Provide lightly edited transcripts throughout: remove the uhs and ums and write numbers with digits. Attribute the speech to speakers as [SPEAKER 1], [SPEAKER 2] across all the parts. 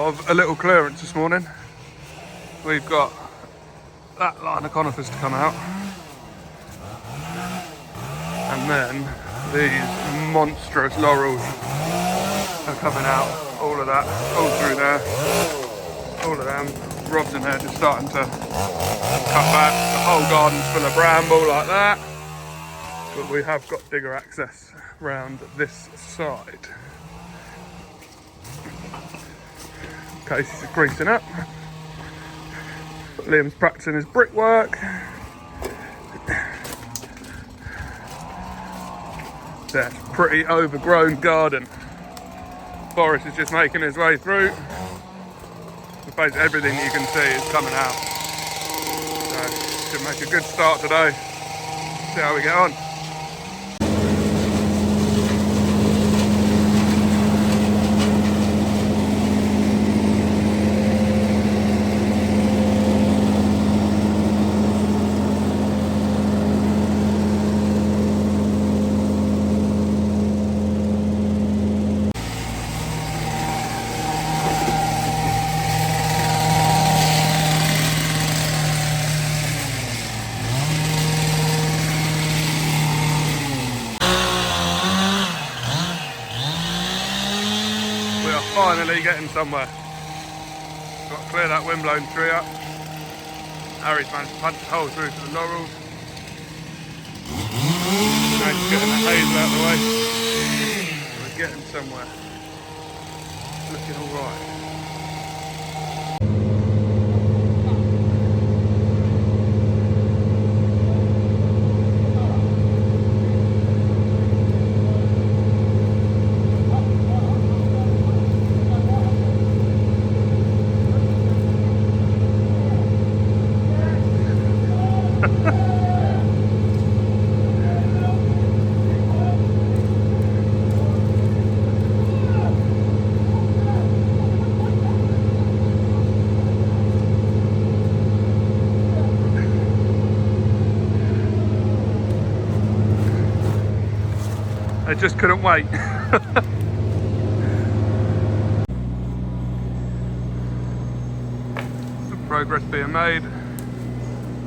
[SPEAKER 1] of a little clearance this morning. We've got that line of conifers to come out, and then these monstrous laurels are coming out. All of that, all through there, all of them. Rob's in there just starting to cut back. The whole garden's full of bramble like that, but we have got digger access round this side. Casey's greasing up. Liam's practicing his brickwork. That's a pretty overgrown garden. Forest is just making his way through. Basically everything you can see is coming out. So should make a good start today. See how we get on. Finally getting somewhere. Got to clear that windblown tree up. Harry's managed to punch a hole through to the laurels. Nice getting the hazel out of the way. We're getting somewhere. It's looking alright. I just couldn't wait. Some progress being made.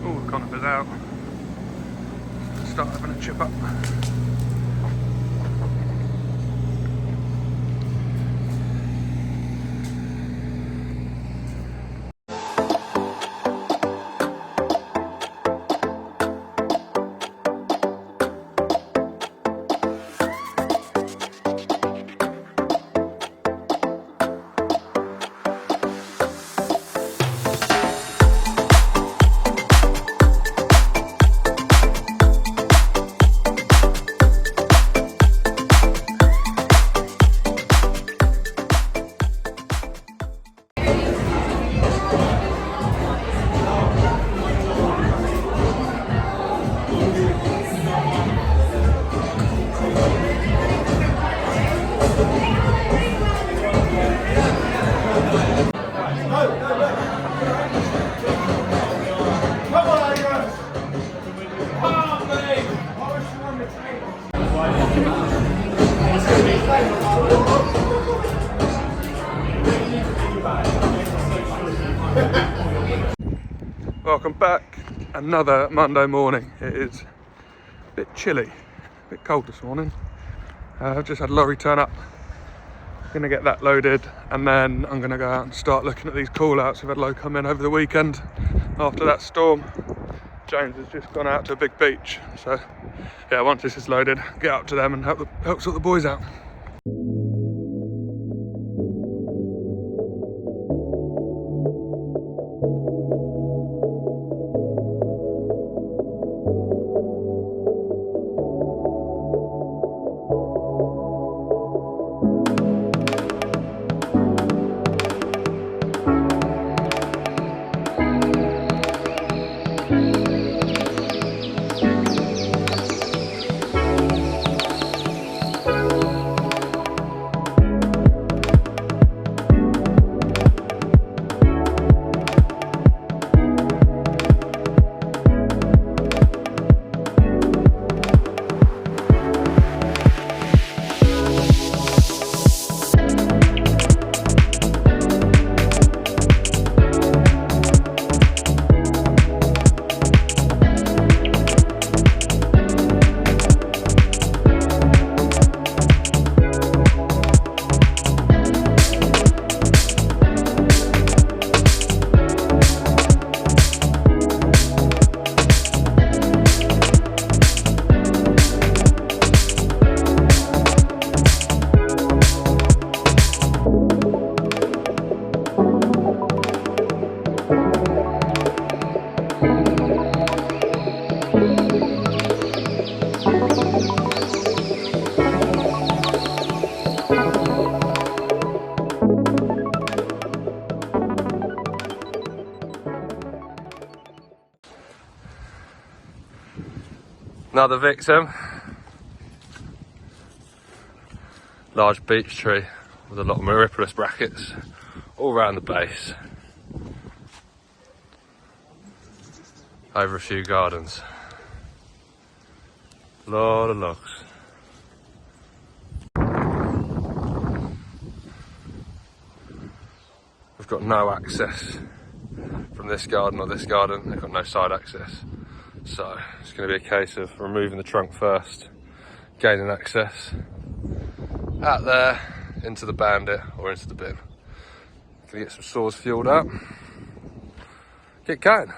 [SPEAKER 1] All the conifers out. Start having a chip up. Welcome back. Another Monday morning. It is a bit chilly, a bit cold this morning. I've just had a lorry turn up. Gonna get that loaded, and then I'm gonna go out and start looking at these call outs. We've had a load come in over the weekend after that storm. James has just gone out to a big beach, so yeah, once this is loaded, get up to them and help sort the boys out.
[SPEAKER 2] Another victim. Large beech tree with a lot of Myripolis brackets all around the base. Over a few gardens. A lot of logs. We've got no access from this garden or this garden. They've got no side access. So it's going to be a case of removing the trunk first, gaining access out there into the Bandit or into the bin. Gonna get some saws fueled up, get going.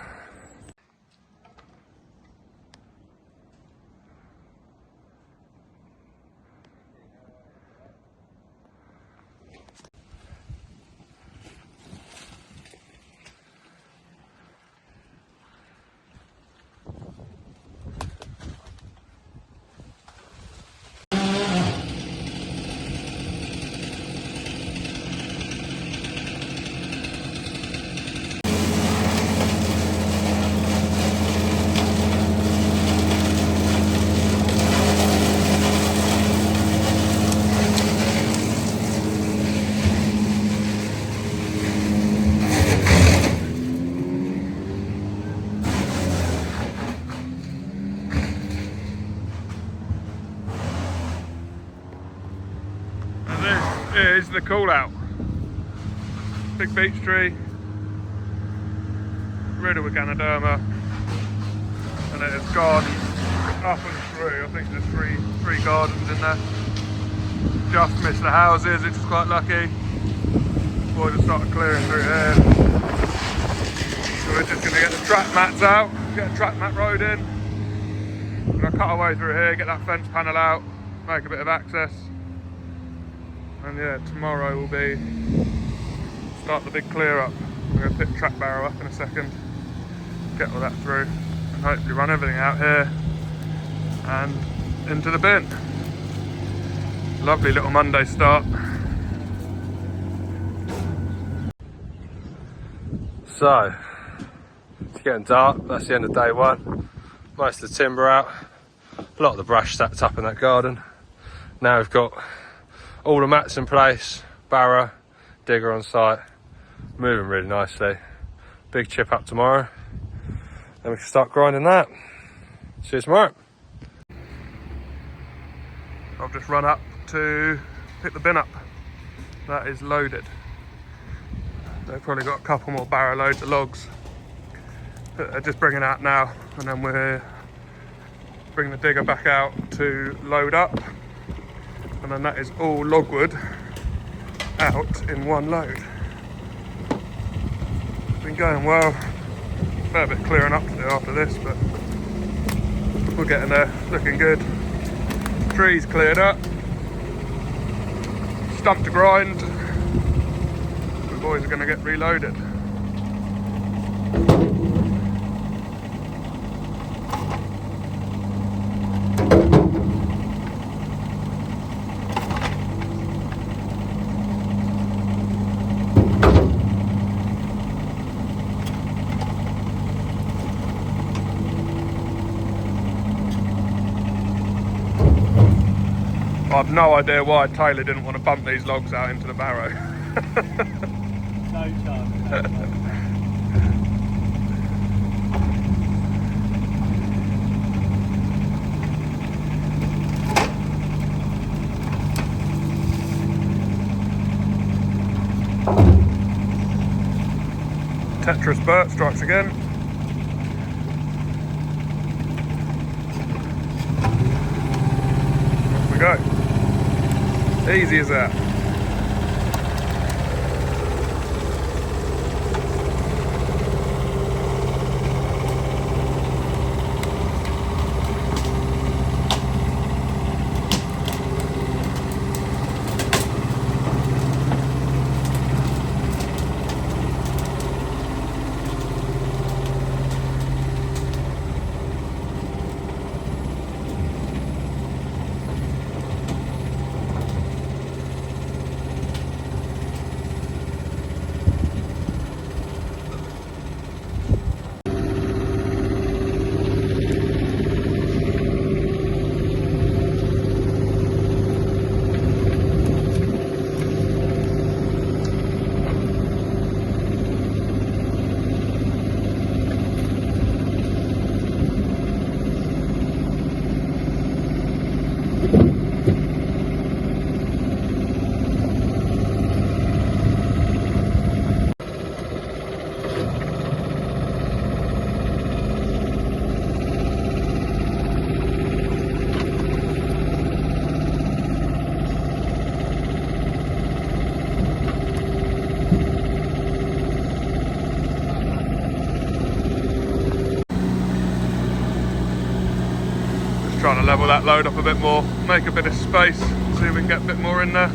[SPEAKER 1] Is the call out. Big beech tree, riddled with Ganoderma, and it has gone up and through. I think there's three gardens in there. Just missed the houses, which is quite lucky. Boys have started clearing through here. So we're just going to get the trap mats out, get a trap mat road in. We're going to cut our way through here, get that fence panel out, make a bit of access. And yeah, tomorrow will be start the big clear up. We're going to pick track barrow up in a second, get all that through, and hopefully run everything out here and into the bin. Lovely little Monday start.
[SPEAKER 2] So, it's getting dark, that's the end of day one. Most of the timber out, a lot of the brush stacked up in that garden. Now we've got all the mats in place, barrow, digger on site, moving really nicely. Big chip up tomorrow, then we can start grinding that. See you tomorrow.
[SPEAKER 1] I've just run up to pick the bin up. That is loaded. They've probably got a couple more barrow loads of logs that they're just bringing out now, and then we're bringing the digger back out to load up. And then that is all logwood out in one load. It's been going well. Fair bit clearing up to do after this, but we're getting there, looking good. Trees cleared up. Stump to grind. The boys are going to get reloaded. I've no idea why Taylor didn't want to bump these logs out into the barrow.
[SPEAKER 3] No chance.
[SPEAKER 1] Tetris Burt strikes again. Off we go. Easy as that. trying to level that load up a bit more, make a bit of space, see if we can get a bit more in there.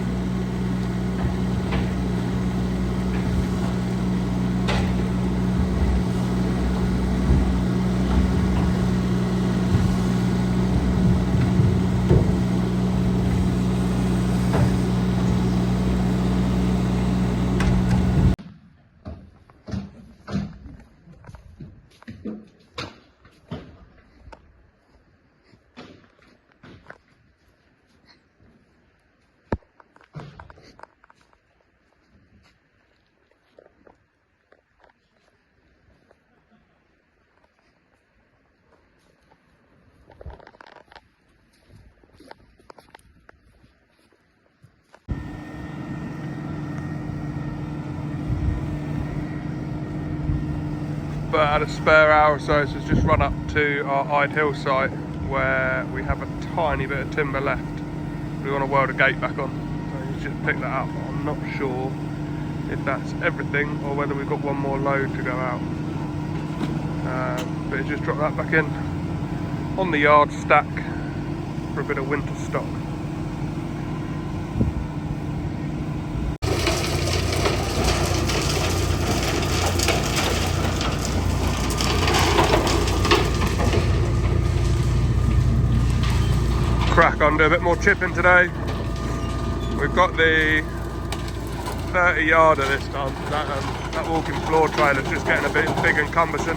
[SPEAKER 1] But I had a spare hour or so, so it's just run up to our Ide Hill site where we have a tiny bit of timber left. We want to weld a gate back on, so you just pick that up. I'm not sure if that's everything or whether we've got one more load to go out. But just drop that back in on the yard stack for a bit of winter stock. Crack on, do a bit more chipping today. We've got the 30 yarder this time. That walking floor trailer's just getting a bit big and cumbersome.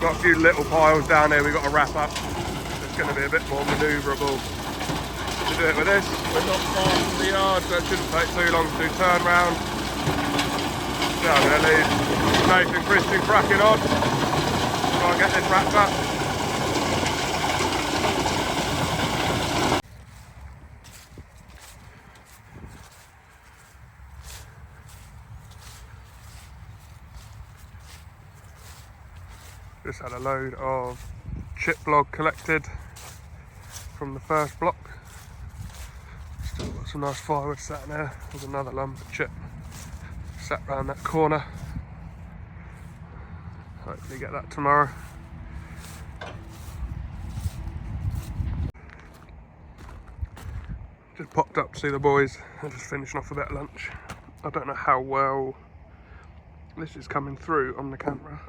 [SPEAKER 1] Got a few little piles down here we've got to wrap up. It's going to be a bit more manoeuvrable to do it with this. We're not far from the yard, so it shouldn't take too long to do turn round. So I'm going to leave Nathan and Christian cracking on. Try and get this wrapped up. Just had a load of chip log collected from the first block. Still got some nice firewood sat in there. There's another lump of chip sat round that corner. Hopefully get that tomorrow. Just popped up to see the boys. They're just finishing off a bit of lunch. I don't know how well this is coming through on the camera.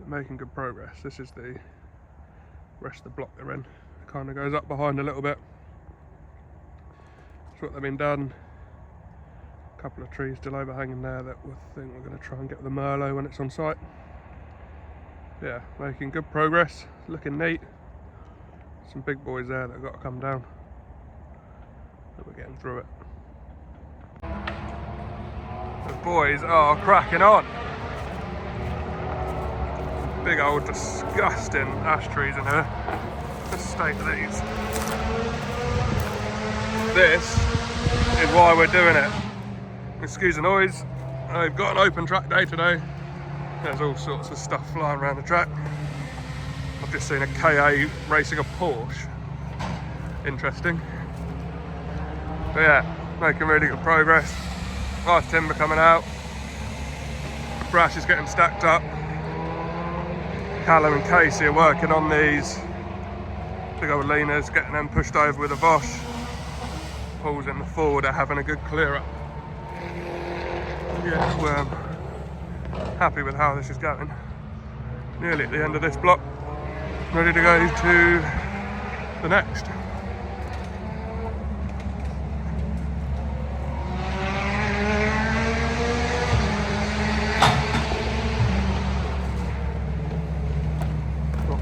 [SPEAKER 1] Making good progress. This is the rest of the block they're in. It kind of goes up behind a little bit. That's what they've been done. A couple of trees still overhanging there that we think we're going to try and get the Merlo when it's on site. Yeah, making good progress. Looking neat. Some big boys there that have got to come down. But we're getting through it. The boys are cracking on. Big old disgusting ash trees in here. The state of these. This is why we're doing it. Excuse the noise. I've got an open track day today. There's all sorts of stuff flying around the track. I've just seen a KA racing a Porsche. Interesting. But yeah, making really good progress. Nice timber coming out. Brash is getting stacked up. Callum and Casey are working on these big old leaners, getting them pushed over with a Bosch. Pulls in the forward are having a good clear up. Yeah, we're happy with how this is going. Nearly at the end of this block, ready to go to the next.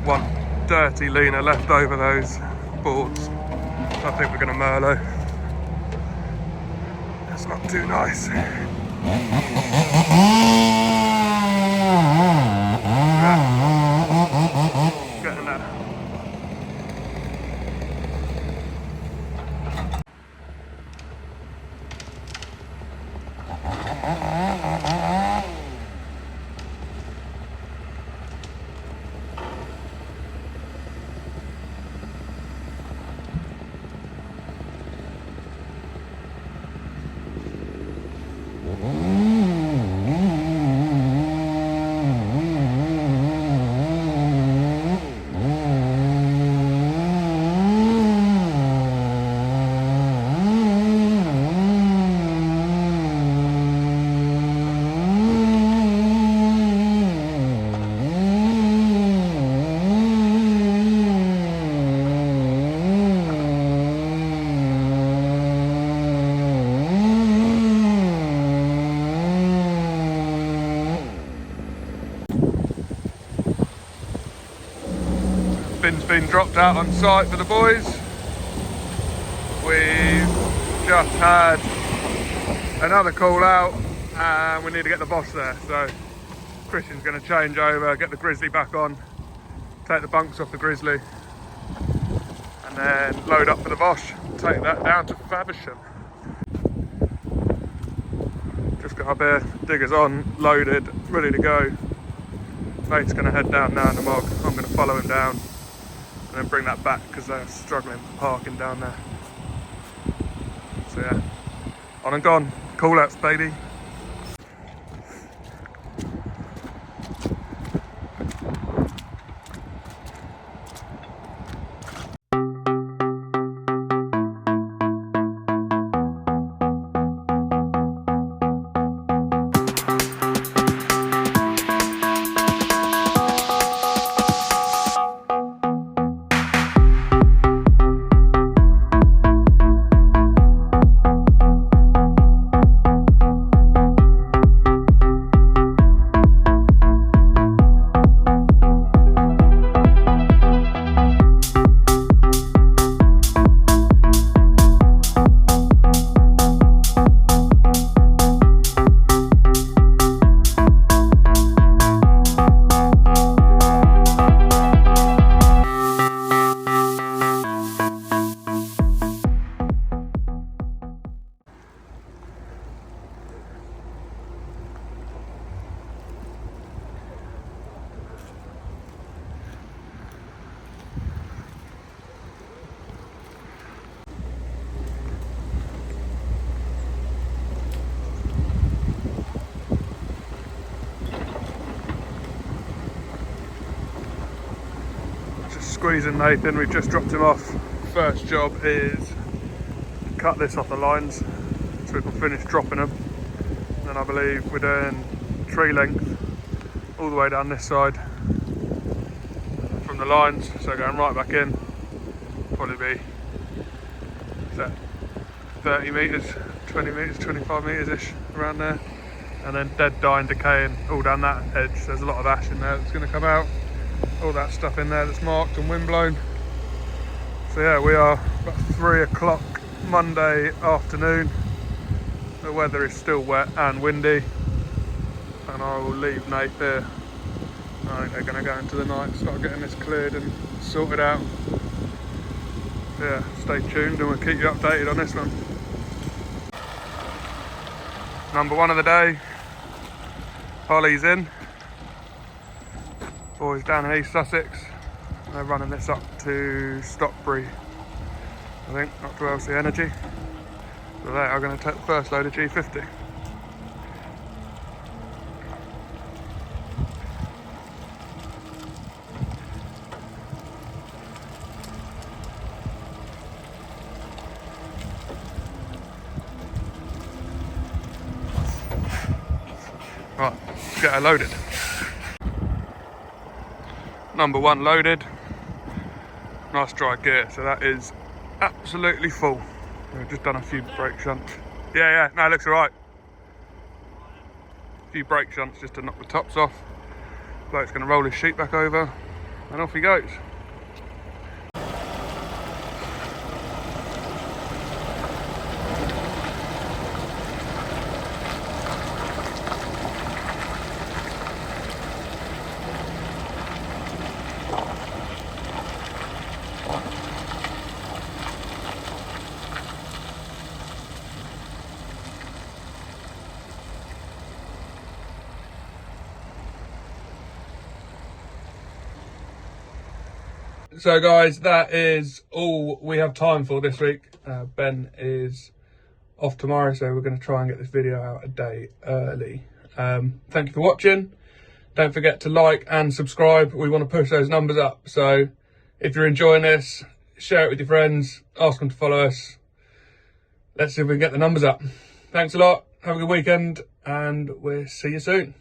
[SPEAKER 1] One dirty leaner left over those boards. I think we're going to Merlo. That's not too nice. Getting there. Bin's been dropped out on site for the boys. We've just had another call out and we need to get the boss there. So Christian's going to change over, get the Grizzly back on, take the bunks off the Grizzly, and then load up for the Bosch, take that down to Faversham. Just got up here, diggers on, loaded, ready to go. Mate's going to head down now in the mog. I'm going to follow him down and then bring that back because they're struggling for parking down there. So yeah, on and gone. Call outs, baby. Squeezing Nathan, we've just dropped him off. First job is to cut this off the lines so we can finish dropping them. And then I believe we're doing tree length all the way down this side from the lines, so going right back in, probably be, is that 30 metres, 20 metres, 25 metres ish around there. And then dead, dying, decaying all down that edge. There's a lot of ash in there that's going to come out. All that stuff in there that's marked and windblown. So yeah, we are about 3 o'clock Monday afternoon. The weather is still wet and windy, and I will leave Nate here. I think they're going to go into the night, start getting this cleared and sorted out. So yeah, stay tuned and we'll keep you updated on this one. Number 1 of the day, Holly's in. Boys down in East Sussex, they're running this up to Stockbury, I think, up to LC Energy. So they are going to take the first load of G50. Right, let's get her loaded. Number 1 loaded. Nice dry gear, so that is absolutely full. We've just done a few brake shunts. Yeah, no, it looks alright. A few brake shunts just to knock the tops off. Bloke's going to roll his sheet back over, and off he goes. So guys, that is all we have time for this week. Ben is off tomorrow, so we're going to try and get this video out a day early. Thank you for watching. Don't forget to like and subscribe. We want to push those numbers up. So if you're enjoying this, share it with your friends, ask them to follow us. Let's see if we can get the numbers up. Thanks a lot. Have a good weekend, and we'll see you soon.